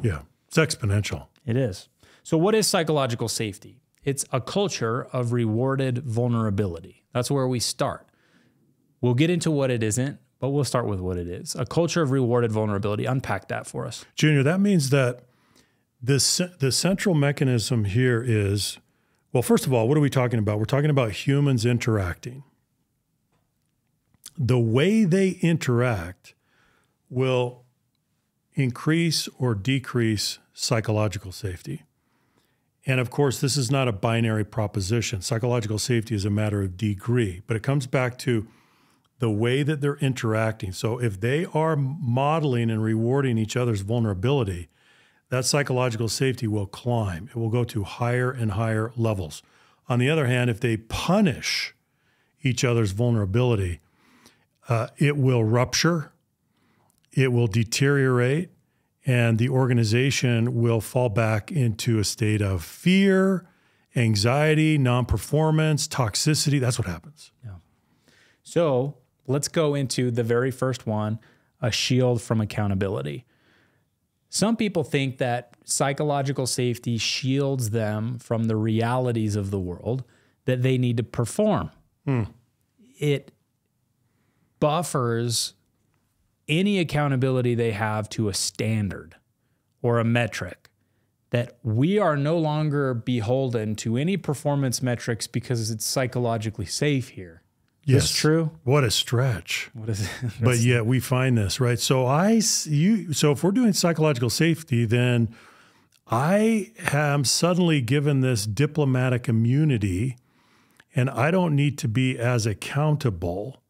Yeah. It's exponential. It is. So what is psychological safety? It's a culture of rewarded vulnerability. That's where we start. We'll get into what it isn't, but we'll start with what it is. A culture of rewarded vulnerability. Unpack that for us. Junior, that means that the central mechanism here is, well, first of all, what are we talking about? We're talking about humans interacting. The way they interact will increase or decrease psychological safety. And of course, this is not a binary proposition. Psychological safety is a matter of degree, but it comes back to the way that they're interacting. So if they are modeling and rewarding each other's vulnerability, that psychological safety will climb. It will go to higher and higher levels. On the other hand, if they punish each other's vulnerability, it will rupture, it will deteriorate, and the organization will fall back into a state of fear, anxiety, non-performance, toxicity. That's what happens. Yeah. So let's go into the very first one, a shield from accountability. Some people think that psychological safety shields them from the realities of the world that they need to perform. It buffers any accountability they have to a standard or a metric, that we are no longer beholden to any performance metrics because it's psychologically safe here. Yes. Is this true? What a stretch. What is it? But yet we find this, right? So so if we're doing psychological safety, then I am suddenly given this diplomatic immunity and I don't need to be as accountable.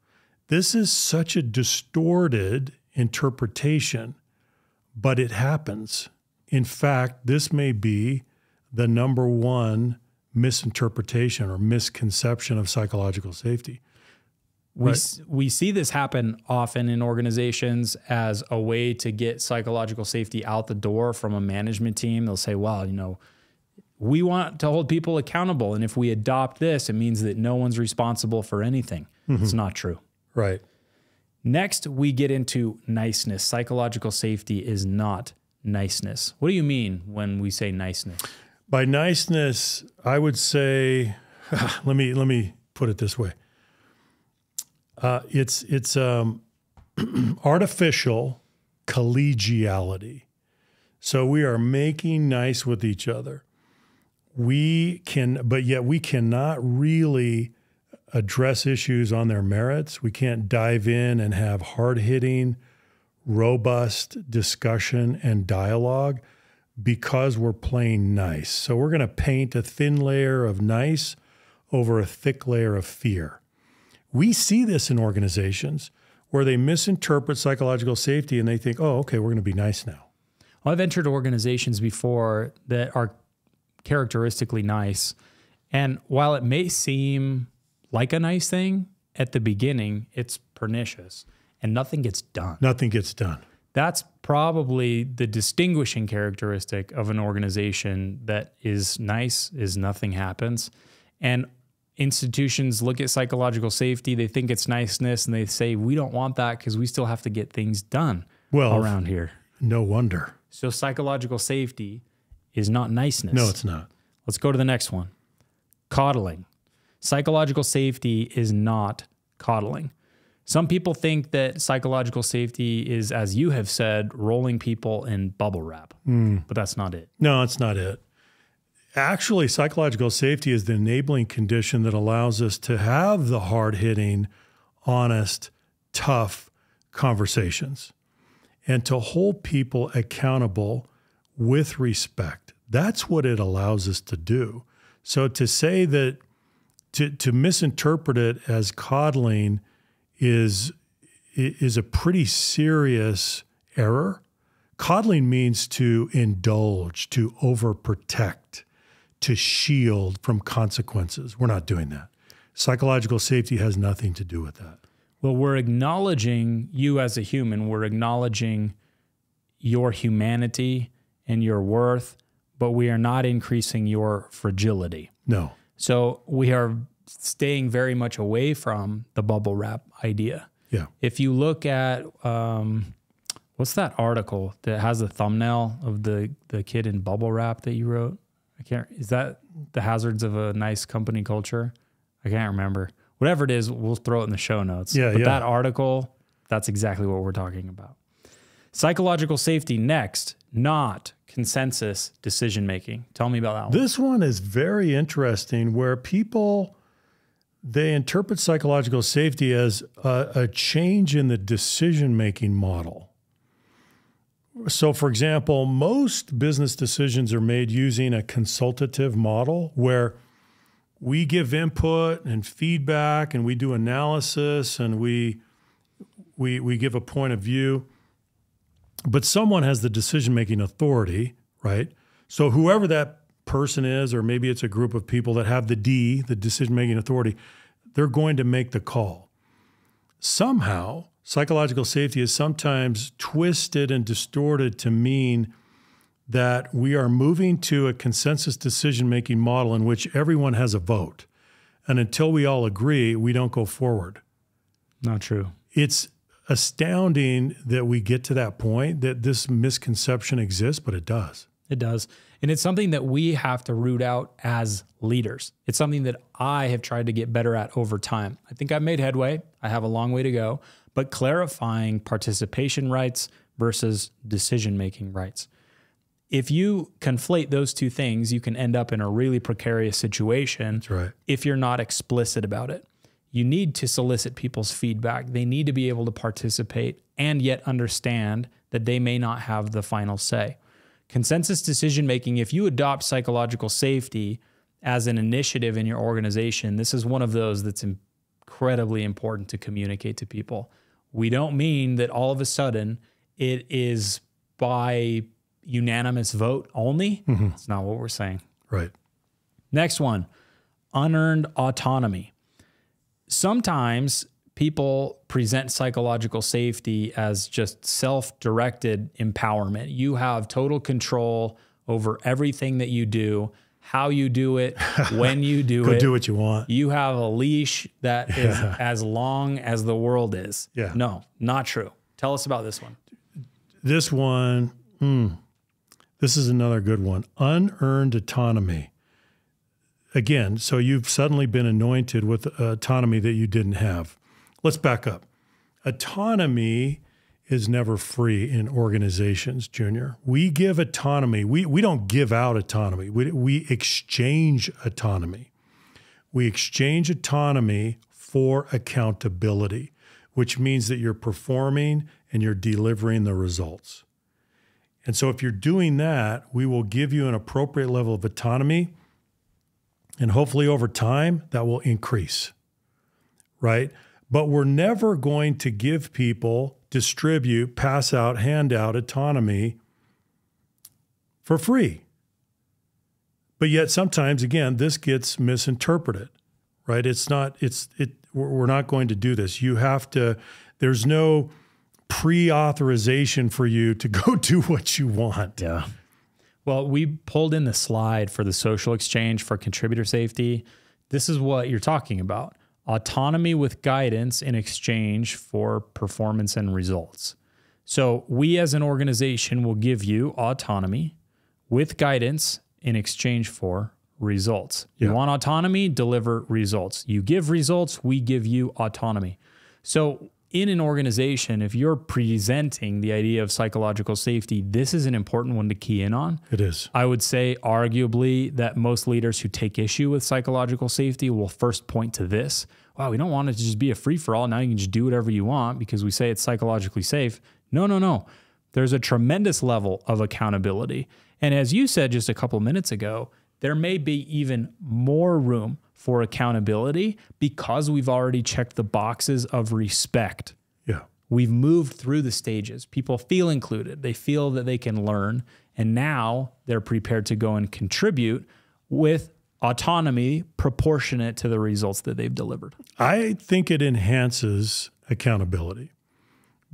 This is such a distorted interpretation, but it happens. In fact, this may be the #1 misinterpretation or misconception of psychological safety. We see this happen often in organizations as a way to get psychological safety out the door from a management team. They'll say, well, you know, we want to hold people accountable. And if we adopt this, it means that no one's responsible for anything. It's not true. Right. Next, we get into niceness. Psychological safety is not niceness. What do you mean when we say niceness? By niceness, I would say, let me put it this way. It's artificial collegiality. So we are making nice with each other. But yet we cannot really address issues on their merits. We can't dive in and have hard-hitting, robust discussion and dialogue because we're playing nice. So we're going to paint a thin layer of nice over a thick layer of fear. We see this in organizations where they misinterpret psychological safety and they think, oh, okay, we're going to be nice now. Well, I've entered organizations before that are characteristically nice. And while it may seem like a nice thing, at the beginning, it's pernicious and nothing gets done. Nothing gets done. That's probably the distinguishing characteristic of an organization that is nice, is nothing happens. And institutions look at psychological safety, they think it's niceness, and they say, we don't want that because we still have to get things done around here. No wonder. So psychological safety is not niceness. No, it's not. Let's go to the next one. Coddling. Psychological safety is not coddling. Some people think that psychological safety is, as you have said, rolling people in bubble wrap, but that's not it. No, it's not it. Actually, psychological safety is the enabling condition that allows us to have the hard-hitting, honest, tough conversations and to hold people accountable with respect. That's what it allows us to do. So to say that, to misinterpret it as coddling is a pretty serious error. Coddling means to indulge, to overprotect, to shield from consequences. We're not doing that. Psychological safety has nothing to do with that. Well, we're acknowledging you as a human. We're acknowledging your humanity and your worth, but we are not increasing your fragility. No. So we are staying very much away from the bubble wrap idea. Yeah. If you look at, what What's that article that has the thumbnail of the kid in bubble wrap that you wrote? Is that The Hazards of a Nice Company Culture? I can't remember. Whatever it is, we'll throw it in the show notes. Yeah, but that article, that's exactly what we're talking about. Psychological safety next, not consensus decision-making. Tell me about that one. This one is very interesting, where people, they interpret psychological safety as a change in the decision-making model. So, for example, most business decisions are made using a consultative model where we give input and feedback and we do analysis and we give a point of view. But someone has the decision-making authority, right? So whoever that person is, or maybe it's a group of people that have the D, the decision-making authority, they're going to make the call. Somehow, psychological safety is sometimes twisted and distorted to mean that we are moving to a consensus decision-making model in which everyone has a vote. And until we all agree, we don't go forward. Not true. It's astounding that we get to that point, that this misconception exists, but it does. It does. And it's something that we have to root out as leaders. It's something that I have tried to get better at over time. I think I've made headway. I have a long way to go, but clarifying participation rights versus decision-making rights. If you conflate those two things, you can end up in a really precarious situation. That's right. If you're not explicit about it. You need to solicit people's feedback. They need to be able to participate and yet understand that they may not have the final say. Consensus decision-making, if you adopt psychological safety as an initiative in your organization, this is one of those that's incredibly important to communicate to people. We don't mean that all of a sudden it is by unanimous vote only. That's not what we're saying. Right. Next one, unearned autonomy. Sometimes people present psychological safety as just self-directed empowerment. You have total control over everything that you do, how you do it, when you do it. Go do what you want. You have a leash that is as long as the world is. Yeah. No, not true. Tell us about this one. This one, this is another good one. Unearned autonomy. Again, so you've suddenly been anointed with autonomy that you didn't have. Let's back up. Autonomy is never free in organizations, Junior. We give autonomy. We don't give out autonomy. We exchange autonomy. We exchange autonomy for accountability, which means that you're performing and you're delivering the results. And so if you're doing that, we will give you an appropriate level of autonomy. And hopefully over time, that will increase, right? But we're never going to give people, distribute, pass out, hand out autonomy for free. But yet sometimes, again, this gets misinterpreted, right? We're not going to do this. You have to, there's no pre-authorization for you to go do what you want. Yeah. Well, we pulled in the slide for the social exchange for contributor safety. This is what you're talking about. Autonomy with guidance in exchange for performance and results. So we as an organization will give you autonomy with guidance in exchange for results. Yeah. You want autonomy, deliver results. You give results, we give you autonomy. So in an organization, if you're presenting the idea of psychological safety, this is an important one to key in on. It is. I would say arguably that most leaders who take issue with psychological safety will first point to this. Wow, we don't want it to just be a free-for-all. Now you can just do whatever you want because we say it's psychologically safe. No. There's a tremendous level of accountability. And as you said just a couple minutes ago, there may be even more room for accountability because we've already checked the boxes of respect. Yeah. We've moved through the stages. People feel included. They feel that they can learn. And now they're prepared to go and contribute with autonomy proportionate to the results that they've delivered. I think it enhances accountability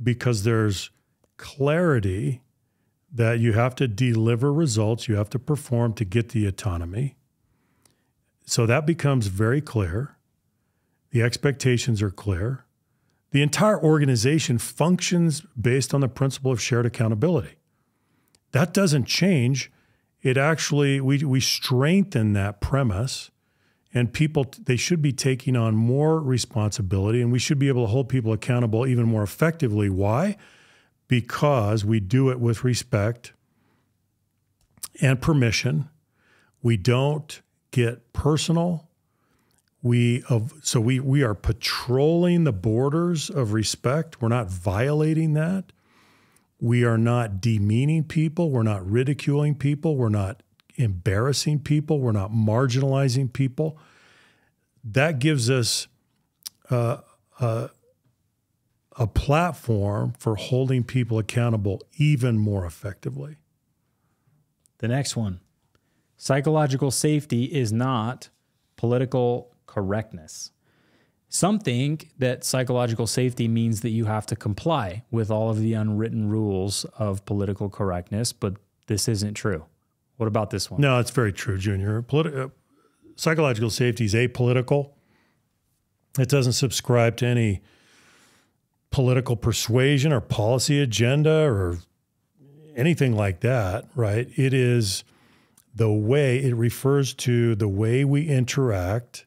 because there's clarity that you have to deliver results, you have to perform to get the autonomy. So that becomes very clear. The expectations are clear. The entire organization functions based on the principle of shared accountability. That doesn't change. It actually, we strengthen that premise, and people, they should be taking on more responsibility, and we should be able to hold people accountable even more effectively. Why? Because we do it with respect and permission. We don't get personal. So we are patrolling the borders of respect. We're not violating that. We are not demeaning people. We're not ridiculing people. We're not embarrassing people. We're not marginalizing people. That gives us a platform for holding people accountable even more effectively. The next one, psychological safety is not political correctness. Some think that psychological safety means that you have to comply with all of the unwritten rules of political correctness, but this isn't true. What about this one? No, it's very true, Junior. Psychological safety is apolitical. It doesn't subscribe to any political persuasion or policy agenda or anything like that, right? It is the way, it refers to the way we interact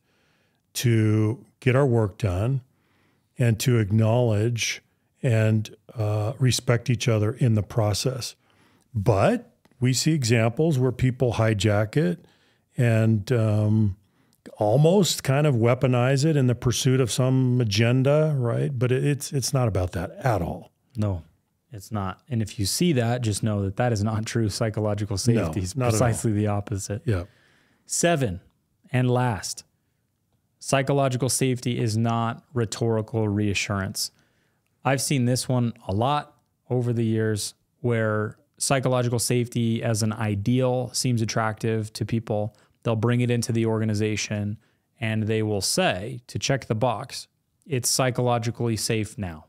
to get our work done and to acknowledge and respect each other in the process. But we see examples where people hijack it and almost kind of weaponize it in the pursuit of some agenda, right? But it's not about that at all. No, it's not. And if you see that, just know that that is not true. Psychological safety is precisely the opposite. Yeah. 7, and last, psychological safety is not rhetorical reassurance. I've seen this one a lot over the years where psychological safety as an ideal seems attractive to people. They'll bring it into the organization and they will say, to check the box, it's psychologically safe now.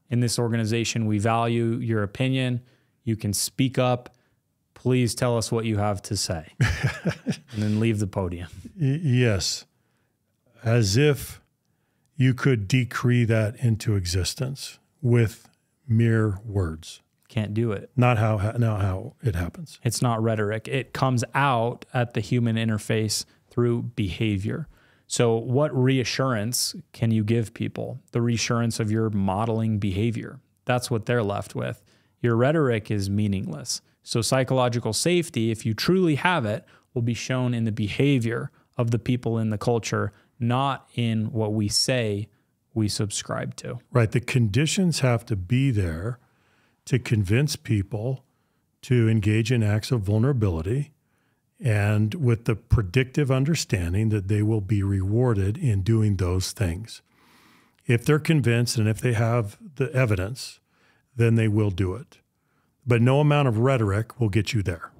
In this organization, we value your opinion. You can speak up. Please tell us what you have to say. And then leave the podium. Yes. As if you could decree that into existence with mere words. Can't do it. Not how it happens. It's not rhetoric. It comes out at the human interface through behavior. So what reassurance can you give people? The reassurance of your modeling behavior. That's what they're left with. Your rhetoric is meaningless. So psychological safety, if you truly have it, will be shown in the behavior of the people in the culture, not in what we say we subscribe to. Right. The conditions have to be there to convince people to engage in acts of vulnerability, and with the predictive understanding that they will be rewarded in doing those things. If they're convinced and if they have the evidence, then they will do it. But no amount of rhetoric will get you there.